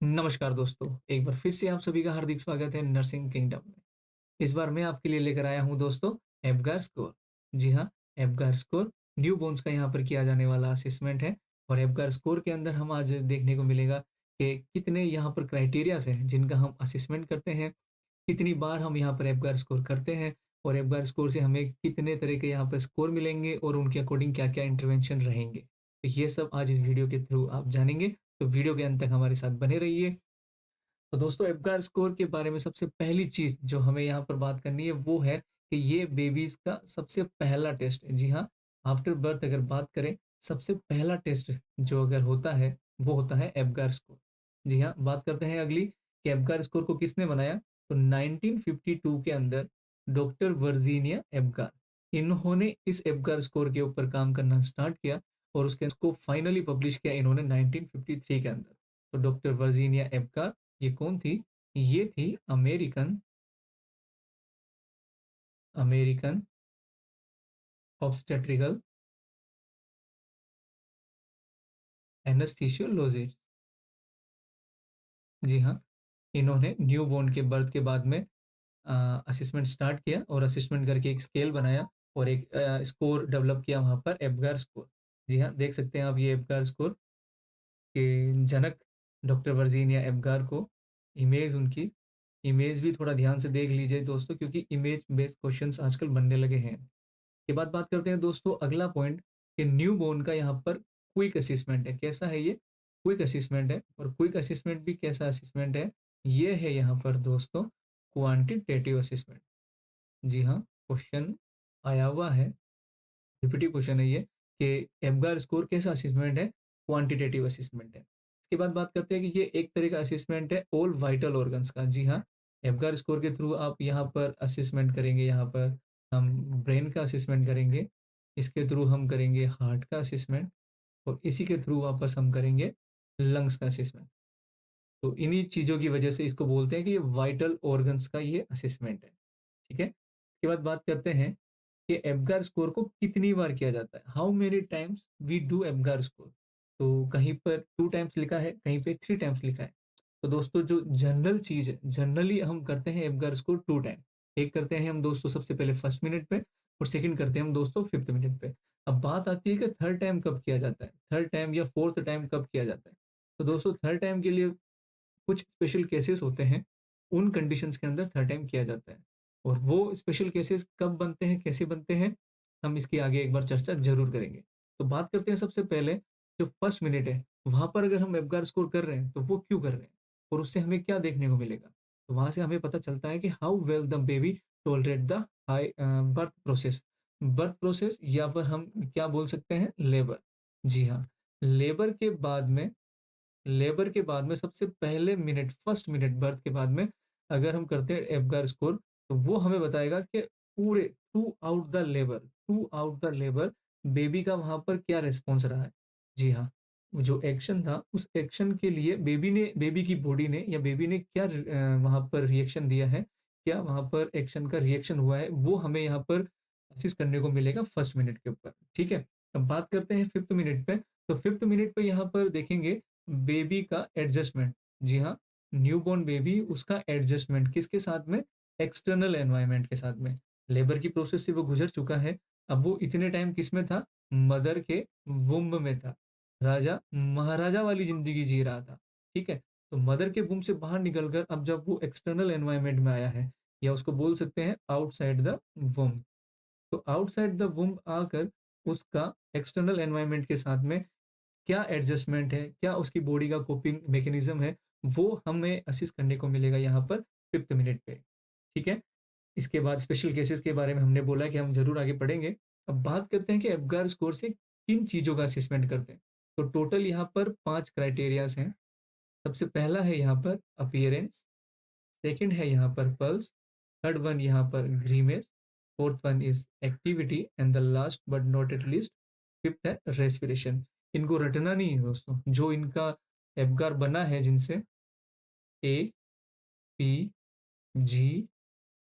नमस्कार दोस्तों, एक बार फिर से आप सभी का हार्दिक स्वागत है नर्सिंग किंगडम में। इस बार मैं आपके लिए लेकर आया हूं दोस्तों एप्गार स्कोर। जी हाँ, एप्गार स्कोर न्यू बोन्स का यहाँ पर किया जाने वाला असेसमेंट है। और एप्गार स्कोर के अंदर हम आज देखने को मिलेगा कि कितने यहाँ पर क्राइटेरियाज हैं जिनका हम असेसमेंट करते हैं, कितनी बार हम यहाँ पर एप्गार स्कोर करते हैं और एप्गार स्कोर से हमें कितने तरह के यहाँ पर स्कोर मिलेंगे और उनके अकॉर्डिंग क्या क्या इंटरवेंशन रहेंगे। तो ये सब आज इस वीडियो के थ्रू आप जानेंगे, तो वीडियो के अंत तक हमारे साथ बने रहिए। तो दोस्तों एप्गार स्कोर के बारे में सबसे पहली चीज जो हमें यहाँ पर बात करनी है वो है कि ये बेबीज का सबसे पहला टेस्ट है। जी हाँ, आफ्टर बर्थ अगर बात करें, सबसे पहला टेस्ट जो अगर होता है वो होता है एप्गार स्कोर। जी हाँ, बात करते हैं अगली कि एप्गार स्कोर को किसने बनाया। तो 1952 के अंदर डॉक्टर वर्जीनिया एप्गार, इन्होंने इस एप्गार स्कोर के ऊपर काम करना स्टार्ट किया और उसको फाइनली पब्लिश किया इन्होंने 1953 के अंदर। तो डॉक्टर वर्जीनिया एप्गार ये कौन थी? ये थी अमेरिकन अमेरिकन ऑब्स्टेट्रिकल एनेस्थीसियोलॉजिस्ट। जी हाँ, इन्होंने न्यू बोर्न के बर्थ के बाद में असेसमेंट स्टार्ट किया और असेसमेंट करके एक स्केल बनाया और एक स्कोर डेवलप किया वहाँ पर एप्गार स्कोर। जी हाँ, देख सकते हैं आप ये एप्गार स्कोर के जनक डॉक्टर वर्जीनिया एप्गार को इमेज उनकी इमेज भी थोड़ा ध्यान से देख लीजिए दोस्तों, क्योंकि इमेज बेस्ड क्वेश्चंस आजकल बनने लगे हैं। के बाद बात करते हैं दोस्तों अगला पॉइंट कि न्यू बोर्न का यहाँ पर क्विक असेसमेंट है। कैसा है ये? क्विक असेसमेंट है। और क्विक असेसमेंट भी कैसा असेसमेंट है? ये है यहाँ पर दोस्तों क्वांटिटेटिव असेसमेंट। जी हाँ, क्वेश्चन आया हुआ है, रिपीटिव क्वेश्चन है ये कि एम्गार स्कोर कैसा असेसमेंट है? क्वांटिटेटिव असेसमेंट है। इसके बाद बात करते हैं कि ये एक तरह का असेसमेंट है ऑल वाइटल ऑर्गन्स का। जी हाँ, एम्गार स्कोर के थ्रू आप यहाँ पर असेसमेंट करेंगे, यहाँ पर हम ब्रेन का असेसमेंट करेंगे, इसके थ्रू हम करेंगे हार्ट का असेसमेंट और इसी के थ्रू वापस हम करेंगे लंग्स का असेसमेंट। तो इन्हीं चीज़ों की वजह से इसको बोलते हैं कि ये वाइटल ऑर्गन्स का ये असेसमेंट है। ठीक है, इसके बाद बात करते हैं कि एप्गार स्कोर को कितनी बार किया जाता है। How many times we do Apgar score. तो कहीं पर 2 टाइम्स लिखा है, कहीं पे 3 टाइम्स लिखा है। तो दोस्तों जो जनरल चीज है, जनरली हम करते हैं एप्गार स्कोर 2 टाइम। एक करते हैं हम दोस्तों सबसे पहले फर्स्ट मिनट पे और सेकंड करते हैं हम दोस्तों फिफ्थ मिनट पे। अब बात आती है कि थर्ड टाइम कब किया जाता है, थर्ड टाइम या फोर्थ टाइम कब किया जाता है। तो दोस्तों थर्ड टाइम के लिए कुछ स्पेशल केसेस होते हैं, उन कंडीशंस के अंदर थर्ड टाइम किया जाता है। और वो स्पेशल केसेस कब बनते हैं, कैसे बनते हैं, हम इसकी आगे एक बार चर्चा जरूर करेंगे। तो बात करते हैं सबसे पहले जो फर्स्ट मिनट है, वहां पर अगर हम एप्गार स्कोर कर रहे हैं तो वो क्यों कर रहे हैं और उससे हमें क्या देखने को मिलेगा। तो वहां से हमें पता चलता है कि how well the baby tolerate the high birth process. Birth process या फिर हम क्या बोल सकते हैं, लेबर। जी हाँ, लेबर के बाद में लेबर के बाद में सबसे पहले मिनट, फर्स्ट मिनट बर्थ के बाद में अगर हम करते हैं एप्गार स्कोर, तो वो हमें बताएगा कि पूरे through out the labour baby का वहां पर क्या रिस्पॉन्स रहा है। जी हाँ, वो जो एक्शन था उस एक्शन के लिए बेबी की बॉडी ने या बेबी ने क्या वहां पर रिएक्शन दिया है, क्या वहां पर एक्शन का रिएक्शन हुआ है, वो हमें यहाँ पर असिस्ट करने को मिलेगा फर्स्ट मिनट के ऊपर। ठीक है, अब बात करते हैं फिफ्थ मिनट पे। तो फिफ्थ मिनट पे यहाँ पर देखेंगे बेबी का एडजस्टमेंट। जी हाँ, न्यूबॉर्न बेबी उसका एडजस्टमेंट किसके साथ में? एक्सटर्नल एनवायरनमेंट के साथ में। लेबर की प्रोसेस से वो गुजर चुका है, अब वो इतने टाइम किस में था? मदर के वुम्ब में था, राजा महाराजा वाली जिंदगी जी रहा था। ठीक है, तो मदर के वुम्ब से बाहर निकलकर अब जब वो एक्सटर्नल एनवायरनमेंट में आया है, या उसको बोल सकते हैं आउटसाइड द वुम्ब। तो आउटसाइड द वुम्ब आकर उसका एक्सटर्नल एनवायरनमेंट के साथ में क्या एडजस्टमेंट है, क्या उसकी बॉडी का कोपिंग मैकेनिज्म है, वो हमें असिस्ट करने को मिलेगा यहाँ पर फिफ्थ मिनट पे। ठीक है, इसके बाद स्पेशल केसेस के बारे में हमने बोला कि हम जरूर आगे पढ़ेंगे। अब बात करते हैं कि एप्गार स्कोर से किन चीजों का असेसमेंट करते हैं। तो टोटल यहाँ पर 5 क्राइटेरियाज हैं। सबसे पहला है यहाँ पर अपियरेंस, सेकंड है यहाँ पर पल्स, थर्ड वन यहाँ पर grimace, fourth one is activity and the last but not at least fifth है रेस्पिरेशन। इनको रटना नहीं है दोस्तों, जो इनका एबगार बना है जिनसे A, P, G,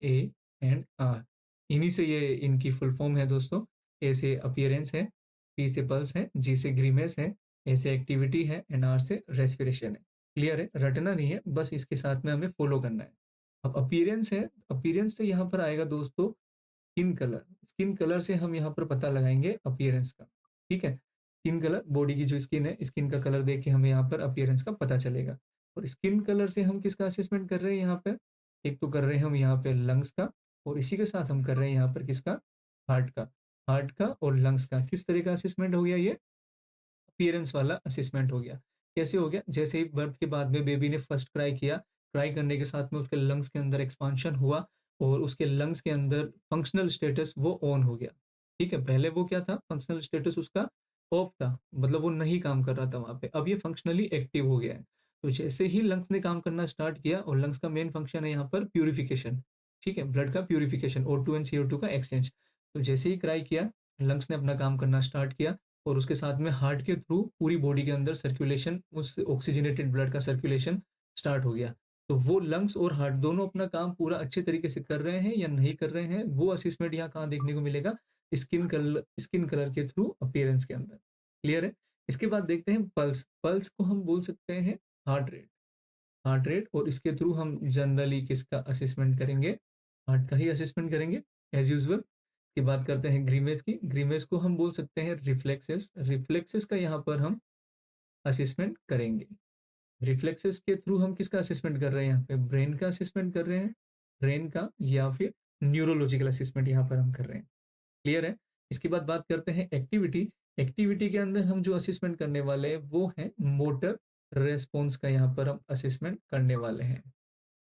A and R, इन्हीं से ये इनकी फुल फॉर्म है दोस्तों। ए से अपियरेंस है, पी से पल्स है, जी से ग्रीमेस है, ए से एक्टिविटी है एंड आर से रेस्पिरेशन है। क्लियर है, रटना नहीं है, बस इसके साथ में हमें फॉलो करना है। अब अपीयरेंस है, अपीयरेंस से यहाँ पर आएगा दोस्तों स्किन कलर। स्किन कलर से हम यहाँ पर पता लगाएंगे अपीयरेंस का। ठीक है, स्किन कलर, बॉडी की जो स्किन है, स्किन का कलर देख के हमें यहाँ पर अपीयरेंस का पता चलेगा। और स्किन कलर से हम किसका असेसमेंट कर रहे हैं यहाँ पर? एक तो कर रहे हैं हम यहाँ पे लंग्स का, और इसी के साथ हम कर रहे हैं यहाँ पर किसका? हार्ट का। हार्ट का और लंग्स का किस तरह का असेसमेंट हो गया? ये अपीयरेंस वाला असेसमेंट हो गया। कैसे हो गया? जैसे ही बर्थ के बाद में बेबी ने फर्स्ट क्राई किया, क्राई करने के साथ में उसके लंग्स के अंदर एक्सपांशन हुआ, और उसके लंग्स के अंदर फंक्शनल स्टेटस वो ऑन हो गया। ठीक है, पहले वो क्या था? फंक्शनल स्टेटस उसका ऑफ था, मतलब वो नहीं काम कर रहा था वहां पे। अब ये फंक्शनली एक्टिव हो गया है। तो जैसे ही लंग्स ने काम करना स्टार्ट किया, और लंग्स का मेन फंक्शन है यहाँ पर प्यूरिफिकेशन। ठीक है, ब्लड का प्यूरिफिकेशन, O2 एंड CO2 का एक्सचेंज। तो जैसे ही क्राई किया, लंग्स ने अपना काम करना स्टार्ट किया, और उसके साथ में हार्ट के थ्रू पूरी बॉडी के अंदर सर्कुलेशन, उस ऑक्सीजनेटेड ब्लड का सर्कुलेशन स्टार्ट हो गया। तो वो लंग्स और हार्ट दोनों अपना काम पूरा अच्छे तरीके से कर रहे हैं या नहीं कर रहे हैं, वो असेसमेंट यहाँ कहाँ देखने को मिलेगा? स्किन कलर के थ्रू अपीयरेंस के अंदर। क्लियर है? इसके बाद देखते हैं पल्स। पल्स को हम बोल सकते हैं हार्ट रेट। हार्ट रेट, और इसके थ्रू हम जनरली किसका असेसमेंट करेंगे? हार्ट का ही असेसमेंट करेंगे एज यूजल। की बात करते हैं ग्रीमेज की। ग्रीमेज को हम बोल सकते हैं रिफ्लेक्सेस। रिफ्लेक्सेस का यहाँ पर हम असेसमेंट करेंगे। रिफ्लेक्सेस के थ्रू हम किसका असेसमेंट कर रहे हैं? यहाँ पे ब्रेन का असेसमेंट कर रहे हैं, ब्रेन का, या फिर न्यूरोलॉजिकल असेसमेंट यहाँ पर हम कर रहे हैं। क्लियर है? इसके बाद बात करते हैं एक्टिविटी। एक्टिविटी के अंदर हम जो असेसमेंट करने वाले हैं वो है मोटर रेस्पॉन्स का, यहाँ पर हम असेसमेंट करने वाले हैं।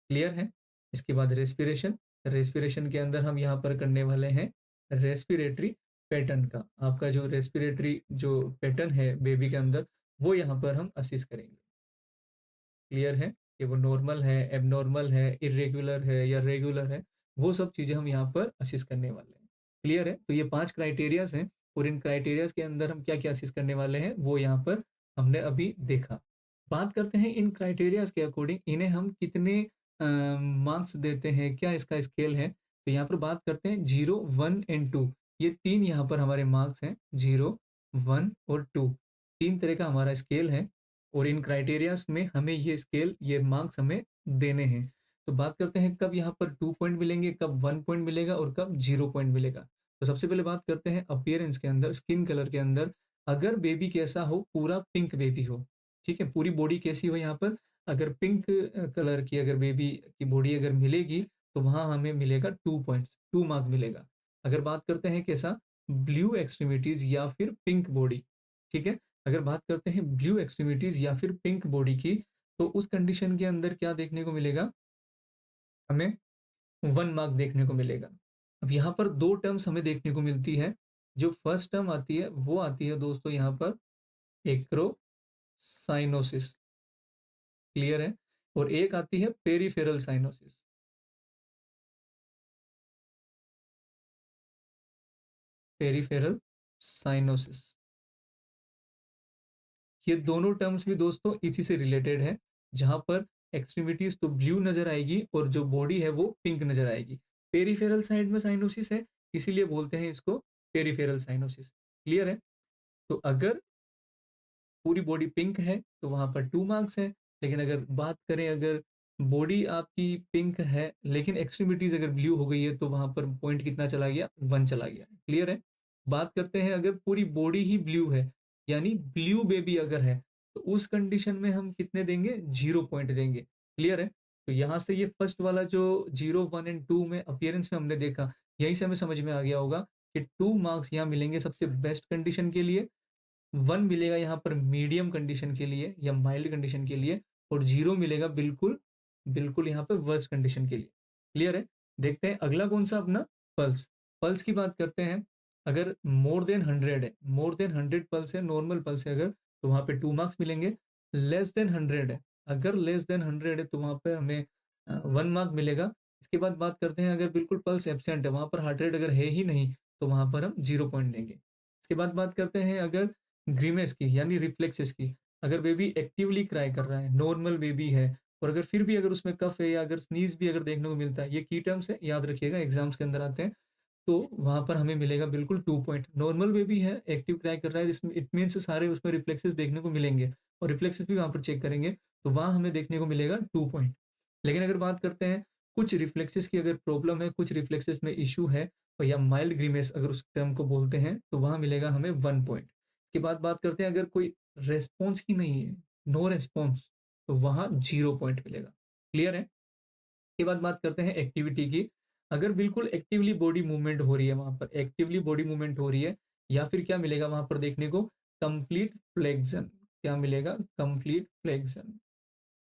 क्लियर है? इसके बाद रेस्पिरेशन। रेस्पिरेशन के अंदर हम यहाँ पर करने वाले हैं रेस्पिरेटरी पैटर्न का। आपका जो रेस्पिरेटरी जो पैटर्न है बेबी के अंदर, वो यहाँ पर हम असिस करेंगे। क्लियर है कि वो नॉर्मल है, एबनॉर्मल है, इरेगुलर है या रेगुलर है, वो सब चीज़ें हम यहाँ पर असिस करने वाले हैं। क्लियर है? तो ये 5 क्राइटेरियाज हैं, और इन क्राइटेरियाज के अंदर हम क्या क्या असिस करने वाले हैं वो यहाँ पर हमने अभी देखा। बात करते हैं इन क्राइटेरियाज के अकॉर्डिंग इन्हें हम कितने मार्क्स देते हैं, क्या इसका स्केल है? तो यहाँ पर बात करते हैं 0, 1 एंड 2। ये 3 यहाँ पर हमारे मार्क्स हैं, 0, 1 और 2। 3 तरह का हमारा स्केल है, और इन क्राइटेरियाज में हमें ये स्केल, ये मार्क्स हमें देने हैं। तो बात करते हैं कब यहाँ पर 2 पॉइंट मिलेंगे, कब 1 पॉइंट मिलेगा, और कब 0 पॉइंट मिलेगा। तो सबसे पहले बात करते हैं अपीयरेंस के अंदर, स्किन कलर के अंदर। अगर बेबी कैसा हो? पूरा पिंक बेबी हो। ठीक है, पूरी बॉडी कैसी हो यहाँ पर? अगर पिंक कलर की अगर बेबी की बॉडी अगर मिलेगी, तो वहां हमें मिलेगा 2 पॉइंट्स, 2 मार्क मिलेगा। अगर बात करते हैं कैसा? ब्लू एक्सट्रीमिटीज या फिर पिंक बॉडी। ठीक है, अगर बात करते हैं ब्लू एक्सट्रीमिटीज या फिर पिंक बॉडी की, तो उस कंडीशन के अंदर क्या देखने को मिलेगा? हमें 1 मार्क देखने को मिलेगा। अब यहाँ पर 2 टर्म्स हमें देखने को मिलती है। जो फर्स्ट टर्म आती है वो आती है दोस्तों यहाँ पर एक्रोसाइनोसिस। क्लियर है? और एक आती है पेरिफेरल साइनोसिस। Peripheral cyanosis. ये दोनों टर्म्स भी दोस्तों इसी से रिलेटेड है, जहां पर एक्सट्रीमिटीज तो ब्लू नजर आएगी और जो बॉडी है वो पिंक नजर आएगी। पेरिफेरल साइड में साइनोसिस है, इसीलिए बोलते हैं इसको पेरिफेरल साइनोसिस। क्लियर है? तो अगर पूरी बॉडी पिंक है तो वहां पर 2 मार्क्स है। लेकिन अगर बात करें, अगर बॉडी आपकी पिंक है लेकिन एक्सट्रीमिटीज अगर ब्लू हो गई है, तो वहां पर पॉइंट कितना चला गया? 1 चला गया। क्लियर है? बात करते हैं अगर पूरी बॉडी ही ब्लू है, यानी ब्लू बेबी अगर है, तो उस कंडीशन में हम कितने देंगे? 0 पॉइंट देंगे। क्लियर है? तो यहाँ से ये फर्स्ट वाला जो 0, 1 एंड 2 में अपीयरेंस में हमने देखा, यहीं से हमें समझ में आ गया होगा कि 2 मार्क्स यहाँ मिलेंगे सबसे बेस्ट कंडीशन के लिए, 1 मिलेगा यहाँ पर मीडियम कंडीशन के लिए या माइल्ड कंडीशन के लिए, और 0 मिलेगा बिल्कुल बिल्कुल यहाँ पे वर्स्ट कंडीशन के लिए। क्लियर है? देखते हैं अगला कौन सा अपना, पल्स। पल्स की बात करते हैं। अगर मोर देन 100 है, मोर देन 100 पल्स है, नॉर्मल पल्स है अगर, तो वहाँ पे 2 मार्क्स मिलेंगे। लेस देन 100 है, अगर लेस देन 100 है तो वहाँ पे हमें 1 मार्क मिलेगा। इसके बाद बात करते हैं अगर बिल्कुल पल्स एब्सेंट है, वहाँ पर हार्ट रेट अगर है ही नहीं, तो वहाँ पर हम 0 पॉइंट देंगे। इसके बाद बात करते हैं अगर ग्रीमेस की यानी रिफ्लेक्सेस की। अगर बेबी एक्टिवली क्राई कर रहा है, नॉर्मल बेबी है, और अगर फिर भी अगर उसमें कफ है या अगर स्नीज भी अगर देखने को मिलता है, ये की टर्म्स है, याद रखिएगा, एग्जाम्स के अंदर आते हैं। तो वहां पर हमें मिलेगा बिल्कुल 2 पॉइंट। नॉर्मल बेबी है, एक्टिव क्राई कर रहा है, जिसमें इट मीन्स सारे उसमें रिफ्लेक्सेस देखने को मिलेंगे, और रिफ्लेक्सेस भी वहां पर चेक करेंगे, तो वहाँ हमें देखने को मिलेगा 2 पॉइंट। लेकिन अगर बात करते हैं कुछ रिफ्लेक्सेस की, अगर प्रॉब्लम है, कुछ रिफ्लेक्सेस में इश्यू है, और या माइल्ड ग्रीमेस अगर उस टर्म को बोलते हैं, तो वहाँ मिलेगा हमें 1 पॉइंट। के बाद बात करते हैं अगर कोई रेस्पॉन्स ही नहीं है, नो रेस्पॉन्स, तो वहाँ 0 पॉइंट मिलेगा। क्लियर है? के बाद बात करते हैं एक्टिविटी की। अगर बिल्कुल एक्टिवली बॉडी मूवमेंट हो रही है, वहां पर एक्टिवली बॉडी मूवमेंट हो रही है, या फिर क्या मिलेगा वहां पर देखने को, कंप्लीट फ्लेक्शन। क्या मिलेगा? Complete flexion.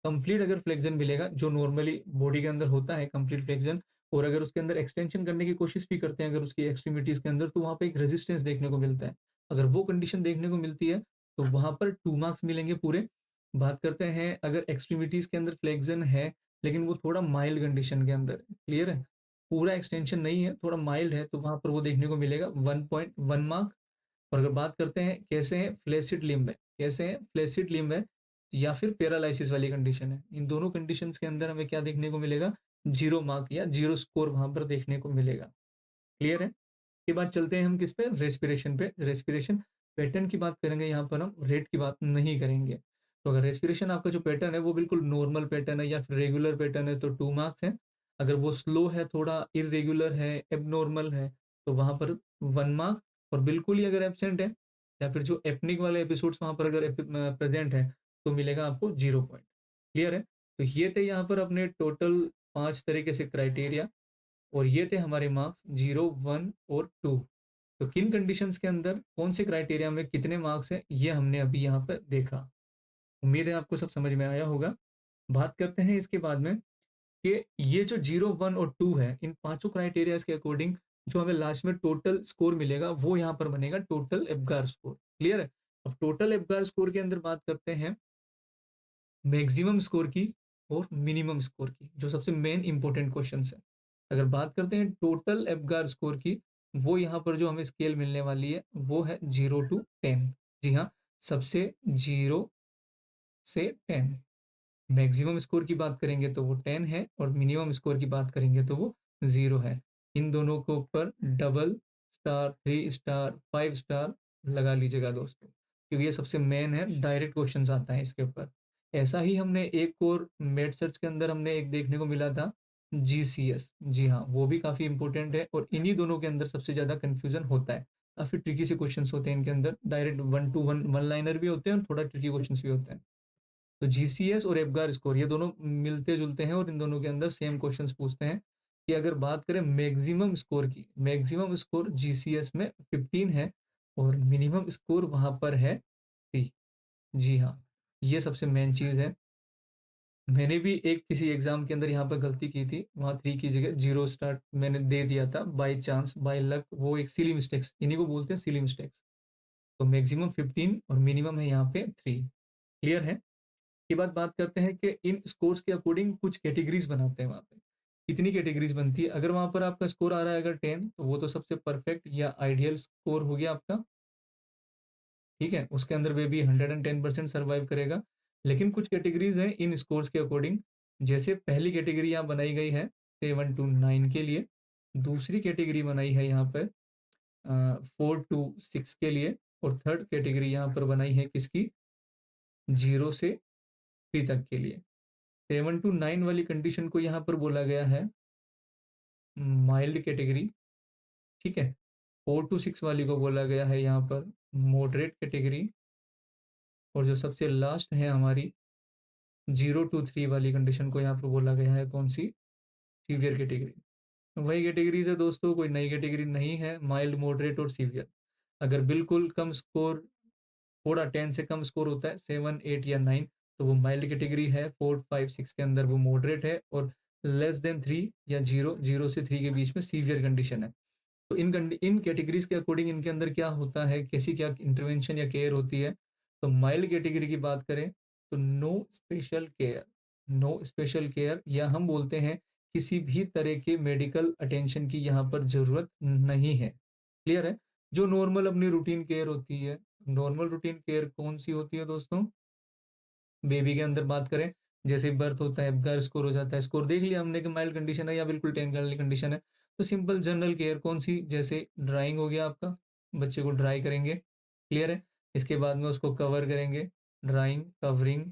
कंप्लीट अगर फ्लेक्शन मिलेगा, जो नॉर्मली बॉडी के अंदर होता है कंप्लीट फ्लेक्शन, और अगर उसके अंदर एक्सटेंशन करने की कोशिश भी करते हैं अगर उसकी एक्सट्रीमिटीज के अंदर, तो वहां पे एक रेजिस्टेंस देखने को मिलता है। अगर वो कंडीशन देखने को मिलती है, तो वहां पर 2 मार्क्स मिलेंगे पूरे। बात करते हैं अगर एक्सट्रीमिटीज के अंदर फ्लेक्शन है, लेकिन वो थोड़ा माइल्ड कंडीशन के अंदर, क्लियर है, पूरा एक्सटेंशन नहीं है, थोड़ा माइल्ड है, तो वहां पर वो देखने को मिलेगा 1.1 मार्क। और अगर बात करते हैं कैसे हैं, फ्लेसिड लिम्ब है, कैसे हैं, फ्लेसिड लिम्ब है, या फिर पैरालिसिस वाली कंडीशन है, इन दोनों कंडीशंस के अंदर हमें क्या देखने को मिलेगा, 0 मार्क या 0 स्कोर वहां पर देखने को मिलेगा। क्लियर है? के बाद चलते हैं हम किस पे, रेस्पिरेशन पे। रेस्पिरेशन पैटर्न की बात करेंगे, यहाँ पर हम रेट की बात नहीं करेंगे। तो अगर रेस्पिरेशन आपका जो पैटर्न है वो बिल्कुल नॉर्मल पैटर्न है या फिर रेगुलर पैटर्न है, तो 2 मार्क्स है। अगर वो स्लो है, थोड़ा इरेगुलर है, एबनॉर्मल है, तो वहां पर 1 मार्क। और बिल्कुल ही अगर एबसेंट है, या फिर जो एपनिक वाले एपिसोड्स वहां पर अगर प्रेजेंट है, तो मिलेगा आपको 0 पॉइंट। क्लियर है? तो ये थे यहाँ पर अपने टोटल 5 तरीके से क्राइटेरिया, और ये थे हमारे मार्क्स 0, 1 और 2। तो किन कंडीशंस के अंदर कौन से क्राइटेरिया में कितने मार्क्स हैं, ये हमने अभी यहाँ पर देखा। उम्मीद है आपको सब समझ में आया होगा। बात करते हैं इसके बाद में कि ये जो 0, 1 और 2 है, इन पांचों क्राइटेरियाज के अकॉर्डिंग जो हमें लास्ट में टोटल स्कोर मिलेगा, वो यहाँ पर बनेगा टोटल एब्गार स्कोर। क्लियर है? अब टोटल एब्गार स्कोर के अंदर बात करते हैं मैक्सिमम स्कोर की और मिनिमम स्कोर की, जो सबसे मेन इंपॉर्टेंट क्वेश्चन है। अगर बात करते हैं टोटल एब्गार स्कोर की, वो यहाँ पर जो हमें स्केल मिलने वाली है वो है 0 to 10। जी हाँ, सबसे 0 से 10। मैक्सिमम स्कोर की बात करेंगे तो वो 10 है, और मिनिमम स्कोर की बात करेंगे तो वो 0 है। इन दोनों को ऊपर डबल स्टार, 3 स्टार, 5 स्टार लगा लीजिएगा दोस्तों, क्योंकि ये सबसे मेन है, डायरेक्ट क्वेश्चंस आता है इसके ऊपर। ऐसा ही हमने एक और मेड सर्च के अंदर हमने एक देखने को मिला था, GCS। जी हाँ, वो भी काफ़ी इंपॉर्टेंट है, और इन्हीं दोनों के अंदर सबसे ज़्यादा कन्फ्यूजन होता है। काफ़ी ट्रिकी से क्वेश्चंस होते हैं इनके अंदर, डायरेक्ट 1 to 1 वन लाइनर भी होते हैं, और थोड़ा ट्रिकी क्वेश्चंस भी होते हैं। तो GCS और एब्गार स्कोर ये दोनों मिलते जुलते हैं, और इन दोनों के अंदर सेम क्वेश्चंस पूछते हैं कि अगर बात करें मैक्सिमम स्कोर की, मैक्सिमम स्कोर GCS में 15 है, और मिनिमम स्कोर वहां पर है 3। जी हाँ, ये सबसे मेन चीज़ है। मैंने भी एक किसी एग्जाम के अंदर यहाँ पर गलती की थी, वहाँ 3 की जगह 0 स्टार्ट मैंने दे दिया था, बाई चांस, बाई लक। वो एक सिली मिस्टेक्स, इन्हीं को बोलते हैं सिली मिस्टेक्स। तो मैक्सिमम 15 और मिनिमम है यहाँ पे 3। क्लियर है? के बाद बात करते हैं कि इन स्कोर्स के अकॉर्डिंग कुछ कैटेगरीज बनाते हैं वहाँ पे। कितनी कैटेगरीज बनती है? अगर वहाँ पर आपका स्कोर आ रहा है अगर 10, तो वो तो सबसे परफेक्ट या आइडियल स्कोर हो गया आपका। ठीक है, उसके अंदर वे भी 110% सर्वाइव करेगा। लेकिन कुछ कैटेगरीज हैं इन स्कोर्स के अकॉर्डिंग। जैसे पहली कैटेगरी यहाँ बनाई गई है 7 to 9 के लिए। दूसरी कैटेगरी बनाई है यहाँ पर 4 to 6 के लिए। और थर्ड कैटेगरी यहाँ पर बनाई है किसकी? 0 से 3 तक के लिए। 7 to 9 वाली कंडीशन को यहाँ पर बोला गया है माइल्ड कैटेगरी। ठीक है, 4 to 6 वाली को बोला गया है यहाँ पर मॉडरेट कैटेगरी। और जो सबसे लास्ट है हमारी 0 to 3 वाली कंडीशन को यहाँ पर बोला गया है कौन सी? Severe category. वही कैटेगरीज है दोस्तों, कोई नई कैटेगरी नहीं है, माइल्ड, मॉडरेट और सीवियर। अगर बिल्कुल कम स्कोर, थोड़ा 10 से कम स्कोर होता है, 7, 8 या 9, तो वो माइल्ड कैटेगरी है। 4, 5, 6 के अंदर वो मॉडरेट है, और लेस देन 3 या 0, 0 से 3 के बीच में सीवियर कंडीशन है। तो इन कैटेगरीज के अकॉर्डिंग इनके अंदर क्या होता है, कैसी क्या इंटरवेंशन या केयर होती है। तो माइल्ड कैटेगरी की बात करें तो no special care, no special care, या हम बोलते हैं किसी भी तरह के मेडिकल अटेंशन की यहाँ पर जरूरत नहीं है। क्लियर है? जो नॉर्मल अपनी रूटीन केयर होती है, नॉर्मल रूटीन केयर कौन सी होती है दोस्तों? बेबी के अंदर बात करें, जैसे बर्थ होता है, घर स्कोर हो जाता है, स्कोर देख लिया हमने कि माइल्ड कंडीशन है या बिल्कुल 10 वाली कंडीशन है, तो सिंपल जनरल केयर कौन सी? जैसे ड्राइंग हो गया आपका, बच्चे को ड्राई करेंगे। क्लियर है? इसके बाद में उसको कवर करेंगे, ड्राइंग, कवरिंग,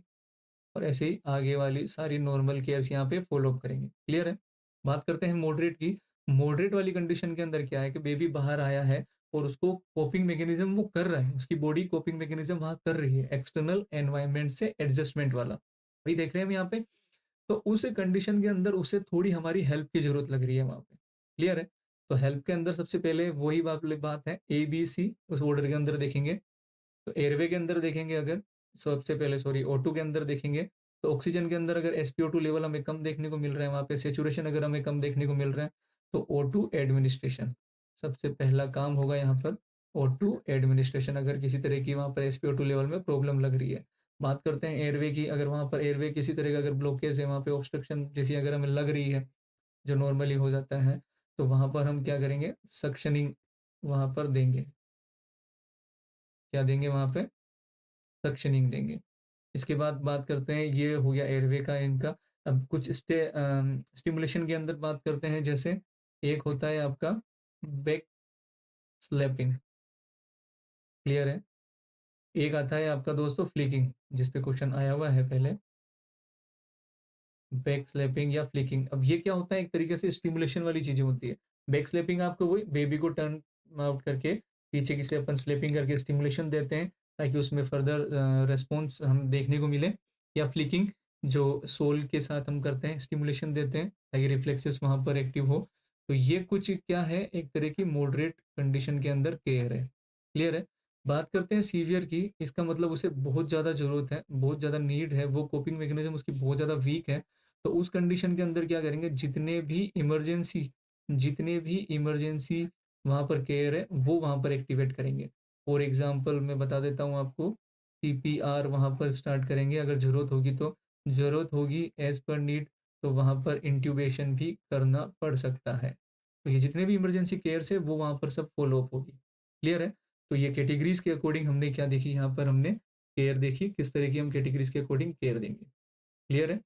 और ऐसे ही आगे वाली सारी नॉर्मल केयर्स यहाँ पे फॉलो अप करेंगे। क्लियर है? बात करते हैं मॉडरेट की। मॉडरेट वाली कंडीशन के अंदर क्या है कि बेबी बाहर आया है और उसको कोपिंग मैकेनिज्म वो कर रहा है, उसकी बॉडी कोपिंग मैकेनिज्म वहाँ कर रही है, एक्सटर्नल एनवायरनमेंट से एडजस्टमेंट वाला। वही देख रहे हैं हम यहाँ पे। तो उस कंडीशन के अंदर उसे थोड़ी हमारी हेल्प की जरूरत लग रही है वहाँ पे। क्लियर है? तो हेल्प के अंदर सबसे पहले वही बात है, ए बी सी उस ऑर्डर के अंदर देखेंगे। तो एयरवे के अंदर देखेंगे अगर, सबसे पहले सॉरी O2 के अंदर देखेंगे, तो ऑक्सीजन के अंदर अगर SpO2 लेवल हमें कम देखने को मिल रहा है, वहाँ पे सेचुरेशन अगर हमें कम देखने को मिल रहा है, तो O2 एडमिनिस्ट्रेशन सबसे पहला काम होगा यहाँ पर। O2 एडमिनिस्ट्रेशन अगर किसी तरह की वहाँ पर SpO2 लेवल में प्रॉब्लम लग रही है। बात करते हैं एयरवे की, अगर वहाँ पर एयरवे किसी तरह का अगर ब्लॉकेज है, वहाँ पे ऑब्स्ट्रक्शन जैसी अगर हमें लग रही है, जो नॉर्मली हो जाता है, तो वहाँ पर हम क्या करेंगे, सक्शनिंग वहाँ पर देंगे। क्या देंगे वहाँ पे? सक्शनिंग देंगे। इसके बाद बात करते हैं, ये हो गया एयरवे का इनका। अब कुछ स्टिमुलेशन के अंदर बात करते हैं, जैसे एक होता है आपका बैक स्लैपिंग। क्लियर है? एक आता है आपका दोस्तों फ्लिकिंग, जिस पे क्वेश्चन आया हुआ है पहले, बैक स्लैपिंग या फ्लिकिंग। अब ये क्या होता है, एक तरीके से स्टिमुलेशन वाली चीजें होती है। बैक स्लैपिंग आपको वही बेबी को टर्न आउट करके पीछे की से अपन स्लैपिंग करके स्टिमुलेशन देते हैं, ताकि उसमें फर्दर रेस्पॉन्स हम देखने को मिले। या फ्लिकिंग जो सोल के साथ हम करते हैं, स्टिमुलेशन देते हैं ताकि रिफ्लेक्सेस वहां पर एक्टिव हो। तो ये कुछ क्या है, एक तरह की मॉडरेट कंडीशन के अंदर केयर है। क्लियर है? बात करते हैं सीवियर की, इसका मतलब उसे बहुत ज़्यादा ज़रूरत है, बहुत ज़्यादा नीड है, वो कोपिंग मैकेनिज्म उसकी बहुत ज़्यादा वीक है। तो उस कंडीशन के अंदर क्या करेंगे, जितने भी इमरजेंसी वहाँ पर केयर है वो वहाँ पर एक्टिवेट करेंगे। फॉर एग्जांपल मैं बता देता हूँ आपको, CPR वहाँ पर स्टार्ट करेंगे अगर ज़रूरत होगी तो। ज़रूरत होगी एज पर नीड, तो वहाँ पर इंट्यूबेशन भी करना पड़ सकता है। तो ये जितने भी इमरजेंसी केयर्स है वो वहाँ पर सब फॉलो अप होगी। क्लियर है? तो ये कैटेगरीज के अकॉर्डिंग हमने क्या देखी, यहाँ पर हमने केयर देखी, किस तरह की हम कैटेगरीज के अकॉर्डिंग केयर देंगे। क्लियर है?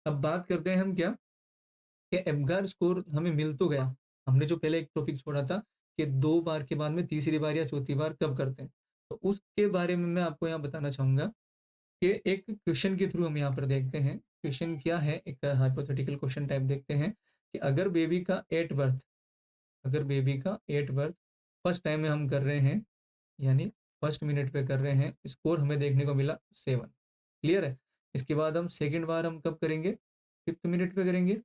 अब बात करते हैं हम क्या, कि एब्गार स्कोर हमें मिल तो गया। हमने जो पहले एक टॉपिक छोड़ा था कि 2 बार के बाद में तीसरी बार या चौथी बार कब करते हैं, तो उसके बारे में मैं आपको यहाँ बताना चाहूंगा कि एक क्वेश्चन के थ्रू हम यहाँ पर देखते हैं। क्वेश्चन क्या है, एक हाइपोथेटिकल क्वेश्चन टाइप देखते हैं कि अगर बेबी का एट बर्थ फर्स्ट टाइम में हम कर रहे हैं, यानी फर्स्ट मिनट पे कर रहे हैं, स्कोर हमें देखने को मिला 7। क्लियर है? इसके बाद हम सेकेंड बार हम कब करेंगे, 5th मिनट पे करेंगे।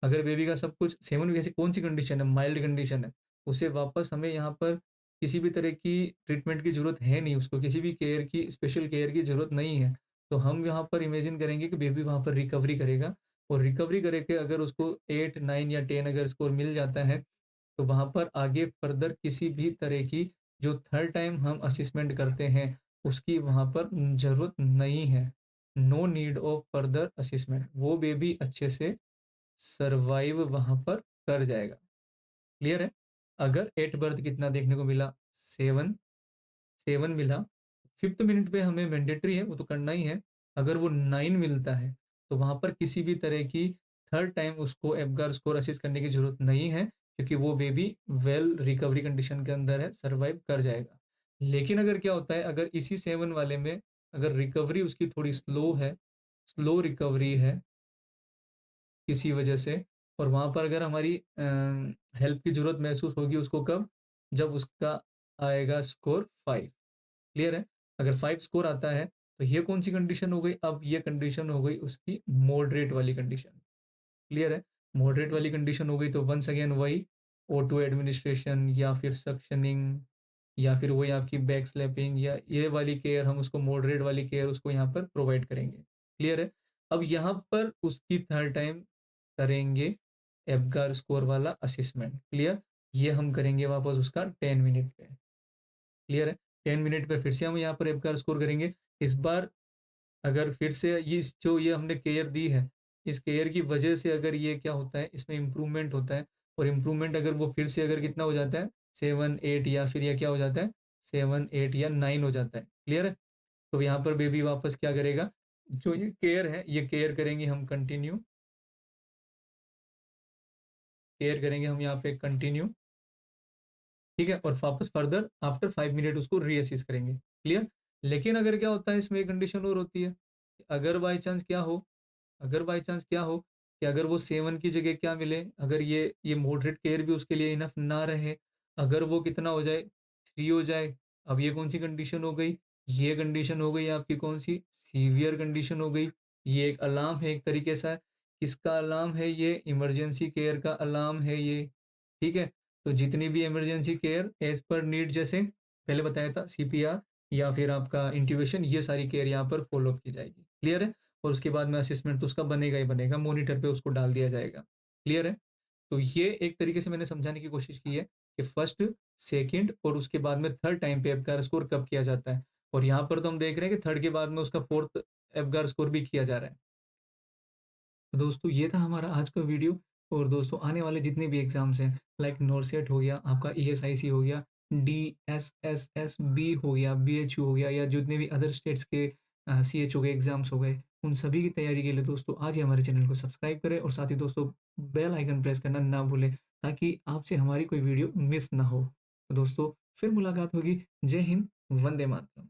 अगर बेबी का सब कुछ 7, वैसे कौन सी कंडीशन है, माइल्ड कंडीशन है, उसे वापस हमें यहाँ पर किसी भी तरह की ट्रीटमेंट की जरूरत है नहीं, उसको किसी भी केयर की, स्पेशल केयर की जरूरत नहीं है। तो हम यहाँ पर इमेजिन करेंगे कि बेबी वहाँ पर रिकवरी करेगा, और रिकवरी करके अगर उसको 8, 9 या 10 अगर स्कोर मिल जाता है, तो वहाँ पर आगे फर्दर किसी भी तरह की जो थर्ड टाइम हम असिस्मेंट करते हैं उसकी वहाँ पर ज़रूरत नहीं है। No need of further assessment, वो बेबी अच्छे से सरवाइव वहाँ पर कर जाएगा। क्लियर है? अगर एट बर्थ कितना देखने को मिला, 7, 7 मिला, 5th मिनट पे हमें मैंडेटरी है, वो तो करना ही है। अगर वो 9 मिलता है, तो वहाँ पर किसी भी तरह की थर्ड टाइम उसको एब्गार स्कोर असिस्ट करने की जरूरत नहीं है, क्योंकि वो बेबी वेल रिकवरी कंडीशन के अंदर है, सर्वाइव कर जाएगा। लेकिन अगर क्या होता है, अगर इसी 7 वाले में अगर रिकवरी उसकी थोड़ी स्लो है, स्लो रिकवरी है किसी वजह से, और वहाँ पर अगर हमारी हेल्प की ज़रूरत महसूस होगी उसको कब, जब उसका आएगा स्कोर 5। क्लियर है? अगर 5 स्कोर आता है, तो ये कौन सी कंडीशन हो गई, अब ये कंडीशन हो गई उसकी मॉडरेट वाली कंडीशन। क्लियर है? मॉडरेट वाली कंडीशन हो गई, तो वंस अगेन वही O2 एडमिनिस्ट्रेशन या फिर सक्शनिंग या फिर वही आपकी बैक स्लैपिंग या ये वाली केयर, हम उसको मॉडरेट वाली केयर उसको यहाँ पर प्रोवाइड करेंगे। क्लियर है? अब यहाँ पर उसकी थर्ड टाइम करेंगे एब्गार स्कोर वाला असिस्मेंट। क्लियर? ये हम करेंगे वापस उसका 10 मिनट पे। क्लियर है? 10 मिनट पे फिर से हम यहाँ पर एब्गार स्कोर करेंगे। इस बार अगर फिर से ये जो ये हमने केयर दी है, इस केयर की वजह से अगर ये क्या होता है, इसमें इम्प्रूवमेंट होता है, और इम्प्रूवमेंट अगर वो फिर से अगर कितना हो जाता है, 7, 8 या फिर यह क्या हो जाता है, 7, 8 या 9 हो जाता है। क्लियर है? तो यहाँ पर बेबी वापस क्या करेगा, जो ये केयर है ये केयर करेंगे हम कंटिन्यू, केयर करेंगे हम यहाँ पे कंटिन्यू। ठीक है? और वापस फर्दर आफ्टर 5 मिनट उसको रीअसिस्ट करेंगे। क्लियर? लेकिन अगर क्या होता है, इसमें एक कंडीशन और होती है, अगर बाय चांस क्या हो, अगर बाय चांस क्या हो कि अगर वो 7 की जगह क्या मिले, अगर ये मॉडरेट केयर भी उसके लिए इनफ ना रहे, अगर वो कितना हो जाए, 3 हो जाए, अब ये कौन सी कंडीशन हो गई? ये कंडीशन हो गई आपकी कौन सी? सीवियर कंडीशन हो गई। ये एक अलार्म है एक तरीके से। किसका अलार्म है ये? इमरजेंसी केयर का अलार्म है ये, ठीक है? तो जितनी भी emergency care as per need, जैसे पहले बताया था सीपीआर या फिर आपका इंट्यूबेशन, ये सारी केयर यहाँ पर फॉलो अप की जाएगी। क्लियर है? और उसके बाद में असेसमेंट तो उसका बनेगा ही बनेगा, मॉनिटर पे उसको डाल दिया जाएगा। क्लियर है? तो ये एक तरीके से मैंने समझाने की कोशिश की है कि फर्स्ट, सेकंड और उसके बाद में थर्ड टाइम पे एफगार स्कोर कब किया जाता है। और यहाँ पर तो हम देख रहे हैं कि थर्ड के बाद में उसका फोर्थ एफगार स्कोर भी किया जा रहा है। तो दोस्तों ये था हमारा आज का वीडियो। और दोस्तों आने वाले जितने भी एग्जाम्स हैं, लाइक नॉरसेट हो गया, आपका ईएसआईसी हो गया, डीएसएसएसबी हो गया, बीएचयू हो गया, या जितने भी अदर स्टेट्स के सीएचओ के एग्जाम्स हो गए, उन सभी की तैयारी के लिए दोस्तों आज ही हमारे चैनल को सब्सक्राइब करें और साथ ही दोस्तों बेल आइकन प्रेस करना ना भूलें, ताकि आपसे हमारी कोई वीडियो मिस ना हो। तो दोस्तों फिर मुलाकात होगी। जय हिंद, वंदे मातरम।